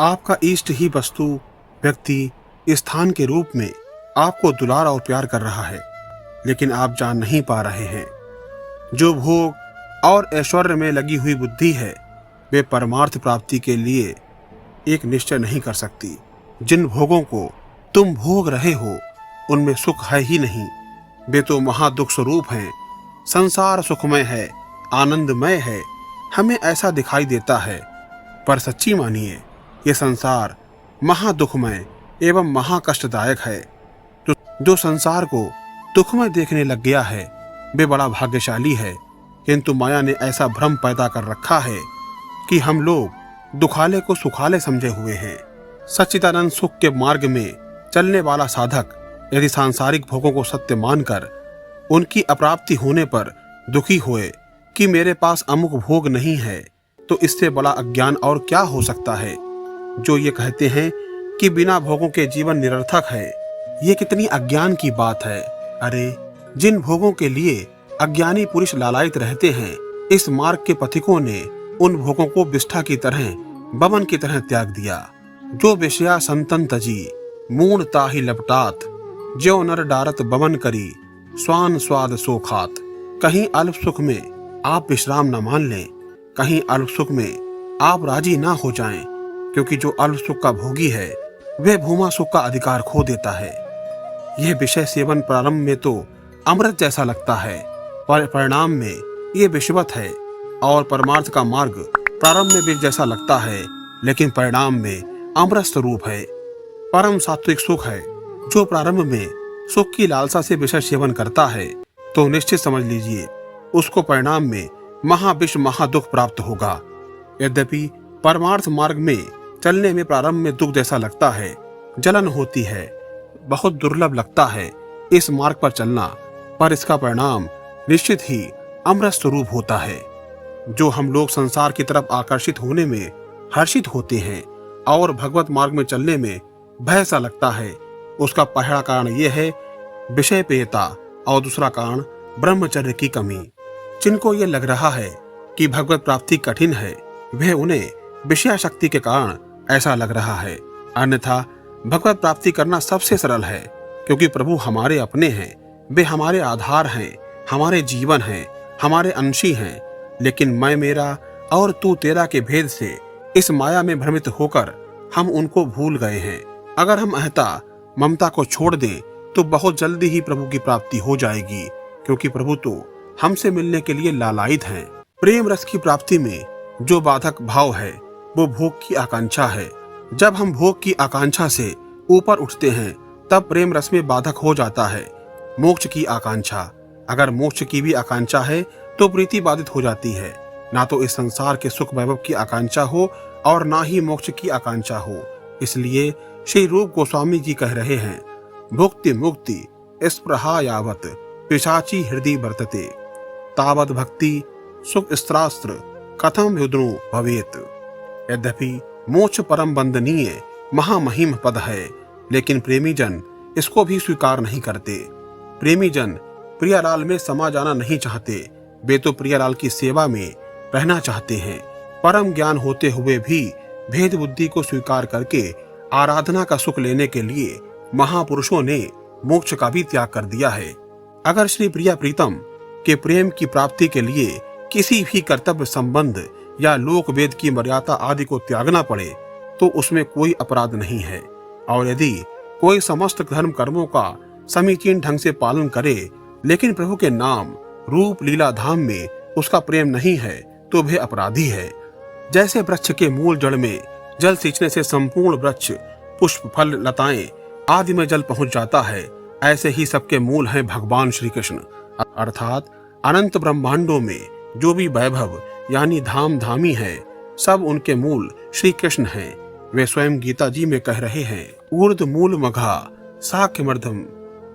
आपका इष्ट ही वस्तु, व्यक्ति, स्थान के रूप में आपको दुलार और प्यार कर रहा है, लेकिन आप जान नहीं पा रहे हैं। जो भोग और ऐश्वर्य में लगी हुई बुद्धि है, वे परमार्थ प्राप्ति के लिए एक निश्चय नहीं कर सकती। जिन भोगों को तुम भोग रहे हो, उनमें सुख है ही नहीं। वे तो महादुख स्वरूप हैं। संसार सुखमय है, आनंदमय है, हमें ऐसा दिखाई देता है, पर सच्ची मानिए ये संसार महादुखमय एवं महाकष्टदायक है। जो संसार को दुखमय देखने लग गया है, वे बड़ा भाग्यशाली है। किंतु माया ने ऐसा भ्रम पैदा कर रखा है कि हम लोग दुखाले को सुखाले समझे हुए हैं। सच्चिदानंद सुख के मार्ग में चलने वाला साधक यदि सांसारिक भोगों को सत्य मानकर उनकी अप्राप्ति होने पर दुखी होए कि मेरे पास अमुक भोग नहीं है, तो इससे बड़ा अज्ञान और क्या हो सकता है। जो ये कहते हैं कि बिना भोगों के जीवन निरर्थक है, ये कितनी अज्ञान की बात है। अरे, जिन भोगों के लिए अज्ञानी पुरुष लालायित रहते हैं, इस मार्ग के पथिकों ने उन भोगों को विष्ठा की तरह, बमन की तरह त्याग दिया। जो विषया संतन तजी, मूण ताहि लपटात, ज्यो नर डारत बमन करी, स्वान स्वाद सो खात। कहीं अल्प सुख में आप विश्राम न मान लें, कहीं अल्प सुख में आप राजी ना हो जाएं, क्योंकि जो अल्प सुख का भोगी है, वह भूमा सुख का अधिकार खो देता है। यह विषय सेवन प्रारंभ में तो अमृत जैसा लगता है, पर परिणाम में ये विषवत है। और परमार्थ का मार्ग प्रारंभ में विष जैसा लगता है, लेकिन परिणाम में अमृत स्वरूप है। परम सात्विक सुख है। जो प्रारंभ में सुख की लालसा से विषय सेवन करता है, तो निश्चित समझ लीजिए उसको परिणाम में महाविष महादुख प्राप्त होगा। यद्यपि परमार्थ मार्ग में चलने में प्रारंभ में दुख जैसा लगता है, जलन होती है, बहुत दुर्लभ लगता है इस मार्ग पर चलना, पर इसका परिणाम निश्चित ही अमृत स्वरूप होता है। जो हम लोग संसार की तरफ आकर्षित होने में हर्षित होते हैं और भगवत मार्ग में चलने में भय सा लगता है, उसका पहला कारण यह है विषय पेयता और दूसरा कारण ब्रह्मचर्य की कमी। जिनको ये लग रहा है कि भगवत प्राप्ति कठिन है, वह उन्हें विषया शक्ति के कारण ऐसा लग रहा है। अन्यथा भगवत प्राप्ति करना सबसे सरल है, क्योंकि प्रभु हमारे अपने हैं, वे हमारे आधार हैं, हमारे जीवन हैं, हमारे अंशी हैं। लेकिन मैं मेरा और तू तेरा के भेद से इस माया में भ्रमित होकर हम उनको भूल गए हैं। अगर हम अहता ममता को छोड़ दें, तो बहुत जल्दी ही प्रभु की प्राप्ति हो जाएगी, क्योंकि प्रभु तो हमसे मिलने के लिए लालायित हैं। प्रेम रस की प्राप्ति में जो बाधक भाव है, वो भोग की आकांक्षा है। जब हम भोग की आकांक्षा से ऊपर उठते हैं, तब प्रेम रस में बाधक हो जाता है मोक्ष की आकांक्षा। अगर मोक्ष की भी आकांक्षा है, तो प्रीति बाधित हो जाती है। ना तो इस संसार के सुख वैभव की आकांक्षा हो और ना ही मोक्ष की आकांक्षा हो। इसलिए श्री रूप गोस्वामी जी कह रहे हैं, भुक्ति मुक्ति स्पृहा यावत पिशाची हृदय वर्तते, तावत भक्ति सुख स्त्रास्त्र कथम युद्रो भवेत। यद्यपि मोक्ष परम बंदनीय महामहिम पद है, लेकिन प्रेमी जन इसको भी स्वीकार नहीं करते। प्रेमी जन प्रियालाल में समा जाना नहीं चाहते, वे तो प्रियालाल की सेवा में रहना चाहते हैं। परम ज्ञान होते हुए भी भेद बुद्धि को स्वीकार करके आराधना का सुख लेने के लिए महापुरुषों ने मोक्ष का भी त्याग कर दिया है। अगर श्री प्रिया प्रीतम के प्रेम की प्राप्ति के लिए किसी भी कर्तव्य संबंध या लोक वेद की मर्यादा आदि को त्यागना पड़े, तो उसमें कोई अपराध नहीं है। और यदि कोई समस्त धर्म कर्मों का समीचीन ढंग से पालन करे, लेकिन प्रभु के नाम रूप लीला धाम में उसका प्रेम नहीं है, तो वह अपराधी है। जैसे वृक्ष के मूल जड़ में जल सींचने से संपूर्ण वृक्ष पुष्प फल लताएं आदि में जल पहुंच जाता है, ऐसे ही सबके मूल हैं भगवान श्री कृष्ण। अर्थात अनंत ब्रह्मांडों में जो भी वैभव यानी धाम धामी है, सब उनके मूल श्री कृष्ण हैं। वे स्वयं गीता जी में कह रहे हैं, ऊर्ध मूल मघा साख्य मर्धम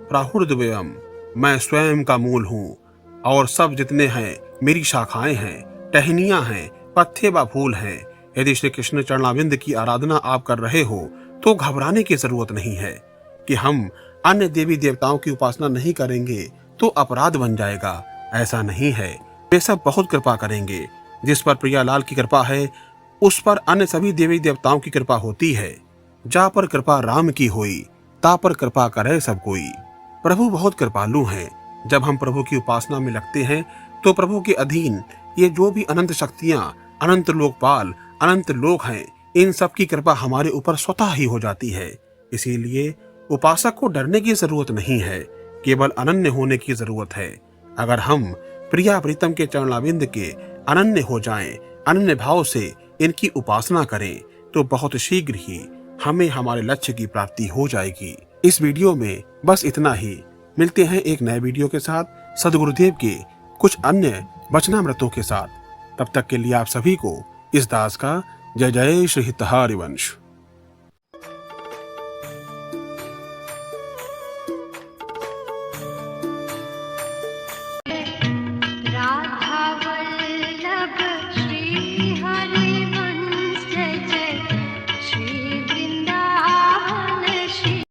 प्राहुर्दवयम, मैं स्वयं का मूल हूँ और सब जितने हैं मेरी शाखाएं हैं, टहनियां हैं, पत्ते व फूल हैं। यदि श्री कृष्ण चरणाविंद की आराधना आप कर रहे हो, तो घबराने की जरूरत नहीं है कि हम अन्य देवी देवताओं की उपासना नहीं करेंगे तो अपराध बन जाएगा। ऐसा नहीं है, वे सब बहुत कृपा करेंगे। जिस पर प्रियालाल की कृपा है, उस पर अन्य सभी देवी देवताओं की कृपा होती है। जा पर कृपा राम की होई, ता पर कृपा करे सब कोई। प्रभु बहुत कृपालु हैं। जब हम प्रभु की उपासना में लगते हैं तो प्रभु के अधीन ये जो भी अनंत शक्तियां, अनंत लोकपाल, अनंत लोक हैं, इन सब की कृपा हमारे ऊपर स्वतः ही हो जाती है। इसीलिए उपासक को डरने की जरूरत नहीं है, केवल अनन्य होने की जरूरत है। अगर हम प्रिया प्रीतम के चरणाविंद के अनन्य हो जाएं, अनन्य भाव से इनकी उपासना करें, तो बहुत शीघ्र ही हमें हमारे लक्ष्य की प्राप्ति हो जाएगी। इस वीडियो में बस इतना ही। मिलते हैं एक नए वीडियो के साथ सदगुरुदेव के कुछ अन्य वचनामृतों के साथ। तब तक के लिए आप सभी को इस दास का जय जय श्री हितहारी वंश।